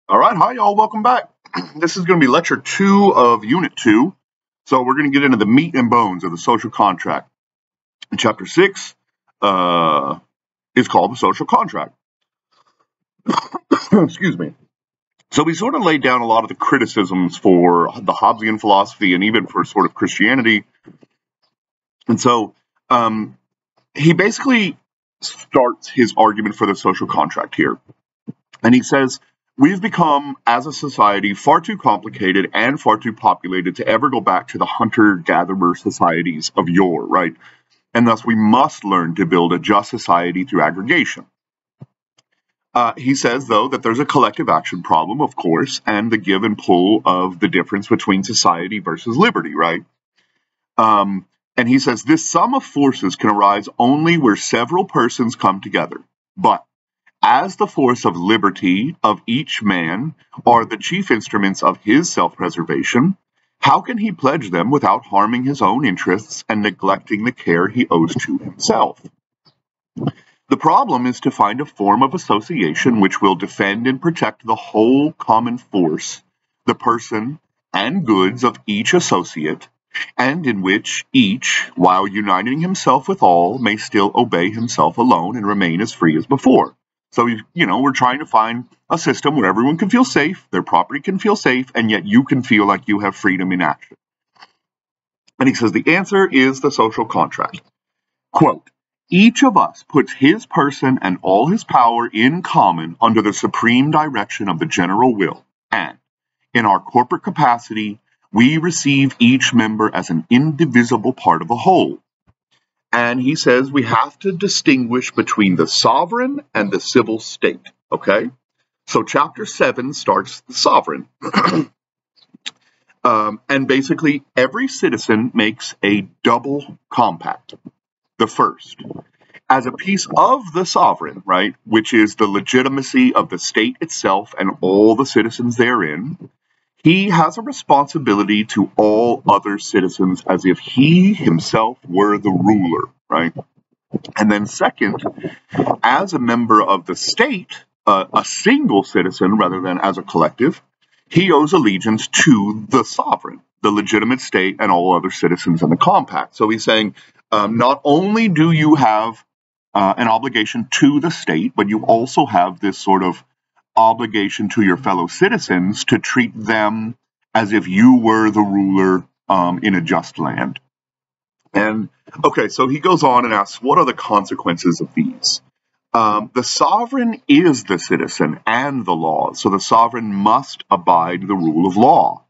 All right, hi y'all, welcome back. This is going to be lecture 2 of unit 2. So we're going to get into the meat and bones of the social contract. And chapter 6 is called the social contract. Excuse me. So we sort of laid down a lot of the criticisms for the Hobbesian philosophy and even for sort of Christianity. And so he basically starts his argument for the social contract here. And he says, we've become, as a society, far too complicated and far too populated to ever go back to the hunter-gatherer societies of yore, right? And thus we must learn to build a just society through aggregation. He says, though, that there's a collective action problem, of course, and the give and pull of the difference between society versus liberty, right? And he says, this sum of forces can arise only where several persons come together. But as the force of liberty of each man are the chief instruments of his self-preservation, how can he pledge them without harming his own interests and neglecting the care he owes to himself? The problem is to find a form of association which will defend and protect the whole common force, the person and goods of each associate, and in which each, while uniting himself with all, may still obey himself alone and remain as free as before. So, we're trying to find a system where everyone can feel safe, their property can feel safe, and yet you can feel like you have freedom in action. And he says the answer is the social contract. Quote, each of us puts his person and all his power in common under the supreme direction of the general will, and, in our corporate capacity, we receive each member as an indivisible part of the whole. And he says we have to distinguish between the sovereign and the civil state, okay? So chapter 7 starts the sovereign. And basically, every citizen makes a double compact. The first, as a piece of the sovereign, right, which is the legitimacy of the state itself and all the citizens therein, he has a responsibility to all other citizens as if he himself were the ruler, right? And then second, as a member of the state, a single citizen rather than as a collective, he owes allegiance to the sovereign, the legitimate state, and all other citizens in the compact. So he's saying, not only do you have an obligation to the state, but you also have this sort of obligation to your fellow citizens to treat them as if you were the ruler in a just land. And okay, so he goes on and asks, what are the consequences of these? The sovereign is the citizen and the law, so the sovereign must abide the rule of law.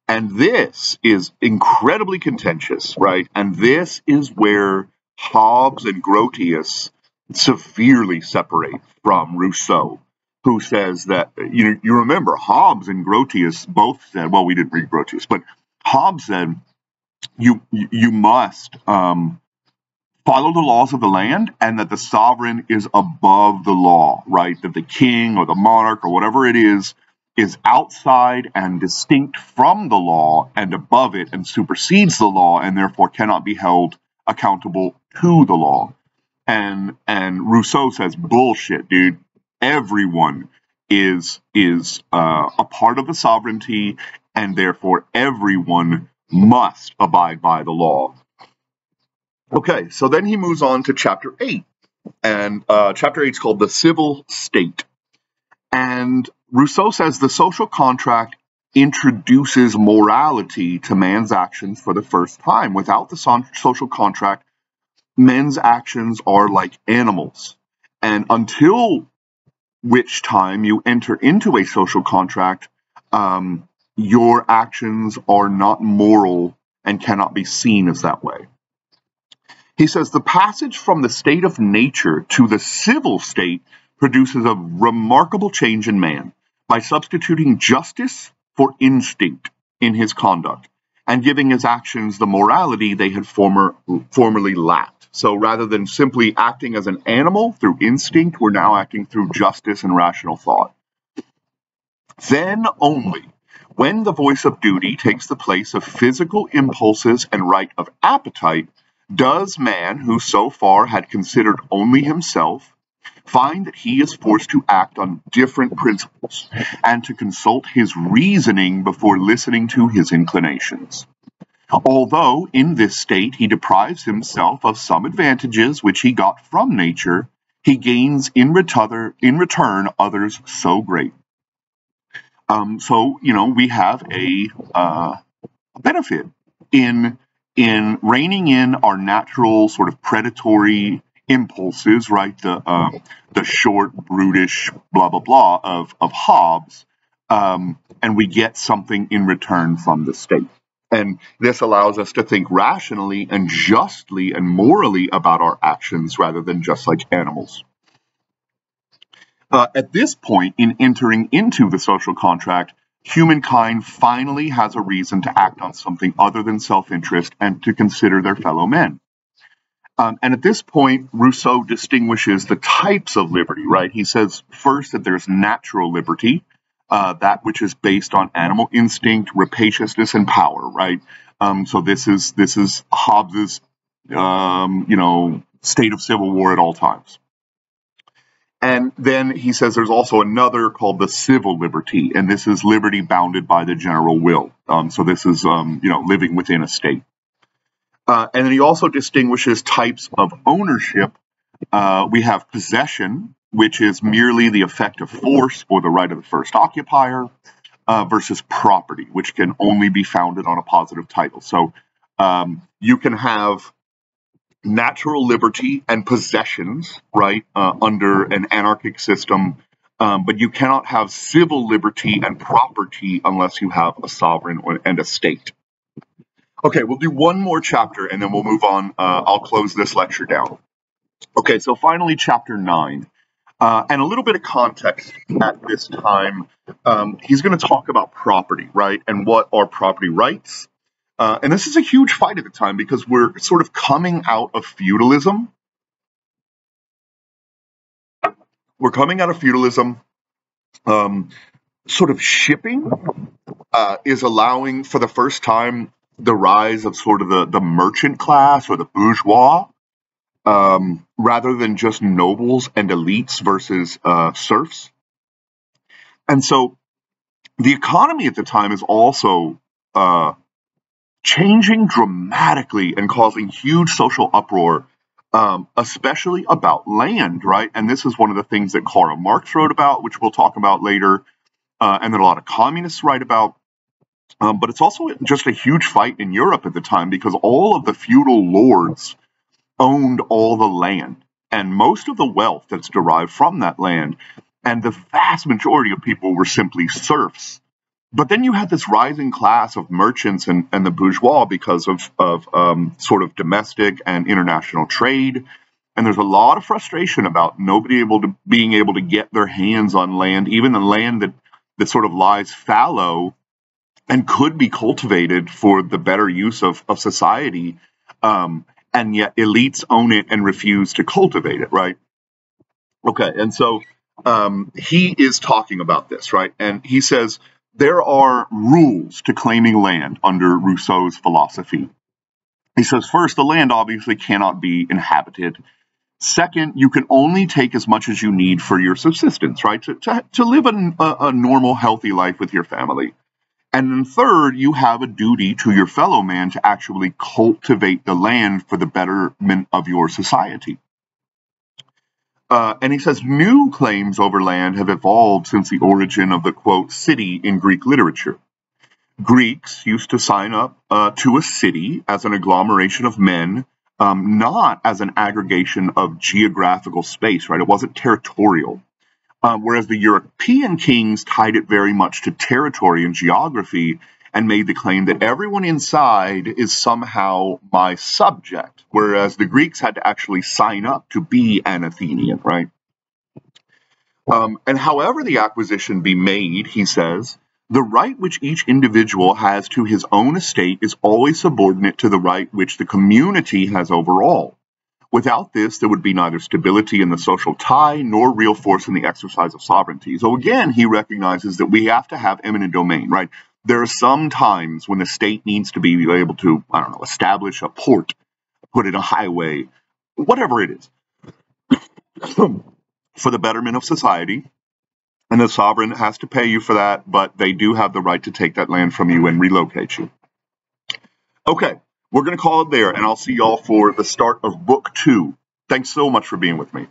And this is incredibly contentious, right? And this is where Hobbes and Grotius severely separate from Rousseau, who says that, you remember, Hobbes and Grotius both said, well, we didn't read Grotius, but Hobbes said, you must follow the laws of the land, and that the sovereign is above the law, right? That the king or the monarch or whatever it is outside and distinct from the law and above it and supersedes the law and therefore cannot be held accountable to the law. And Rousseau says, bullshit, dude. Everyone is a part of the sovereignty, and therefore everyone must abide by the law. Okay, so then he moves on to chapter 8, and chapter 8 is called the civil state. And Rousseau says the social contract introduces morality to man's actions for the first time. Without the social contract, men's actions are like animals. And until which time you enter into a social contract, your actions are not moral and cannot be seen as that way. He says the passage from the state of nature to the civil state produces a remarkable change in man by substituting justice for instinct in his conduct and giving his actions the morality they had formerly lacked. So rather than simply acting as an animal through instinct, we're now acting through justice and rational thought. Then only, when the voice of duty takes the place of physical impulses and right of appetite, does man, who so far had considered only himself, find that he is forced to act on different principles and to consult his reasoning before listening to his inclinations. Although in this state he deprives himself of some advantages which he got from nature, he gains in return others so great. So, we have a benefit in reining in our natural sort of predatory impulses, right? The short, brutish, blah blah blah of Hobbes, and we get something in return from the state. And this allows us to think rationally and justly and morally about our actions rather than just like animals. At this point in entering into the social contract, humankind finally has a reason to act on something other than self-interest and to consider their fellow men. And at this point, Rousseau distinguishes the types of liberty, right? He says first that there's natural liberty, that which is based on animal instinct, rapaciousness, and power, right? So this is Hobbes's, state of civil war at all times. And then he says there's also another called the civil liberty, and this is liberty bounded by the general will. So this is, living within a state. And then he also distinguishes types of ownership. We have possession, which is merely the effect of force or the right of the first occupier, versus property, which can only be founded on a positive title. So you can have natural liberty and possessions, right, under an anarchic system, but you cannot have civil liberty and property unless you have a sovereign and a state. Okay, we'll do one more chapter and then we'll move on. I'll close this lecture down. Okay, so finally, chapter 9. And a little bit of context at this time. He's going to talk about property, right, and what are property rights. And this is a huge fight at the time because we're sort of coming out of feudalism. We're coming out of feudalism. Sort of shipping is allowing for the first time the rise of sort of the merchant class or the bourgeois, rather than just nobles and elites versus serfs. And so the economy at the time is also changing dramatically and causing huge social uproar, especially about land, right? And this is one of the things that Karl Marx wrote about, which we'll talk about later, and that a lot of communists write about. But it's also just a huge fight in Europe at the time because all of the feudal lords owned all the land and most of the wealth that's derived from that land. And the vast majority of people were simply serfs. But then you had this rising class of merchants and the bourgeois because of sort of domestic and international trade. And there's a lot of frustration about nobody being able to get their hands on land, even the land that sort of lies fallow and could be cultivated for the better use of society. And yet elites own it and refuse to cultivate it, right? Okay, and so he is talking about this, right? And he says, there are rules to claiming land under Rousseau's philosophy. He says, first, the land obviously cannot be inhabited. Second, you can only take as much as you need for your subsistence, right? To live a normal, healthy life with your family. And then third, you have a duty to your fellow man to actually cultivate the land for the betterment of your society. And he says new claims over land have evolved since the origin of the, quote, city in Greek literature. Greeks used to sign up to a city as an agglomeration of men, not as an aggregation of geographical space, right? It wasn't territorial. Whereas the European kings tied it very much to territory and geography and made the claim that everyone inside is somehow my subject, whereas the Greeks had to actually sign up to be an Athenian, right? And however the acquisition be made, he says, the right which each individual has to his own estate is always subordinate to the right which the community has overall. Without this, there would be neither stability in the social tie nor real force in the exercise of sovereignty. So again, he recognizes that we have to have eminent domain, right? There are some times when the state needs to be able to, establish a port, put in a highway, whatever it is. for the betterment of society. And the sovereign has to pay you for that, but they do have the right to take that land from you and relocate you. Okay, we're going to call it there, and I'll see y'all for the start of book 2. Thanks so much for being with me.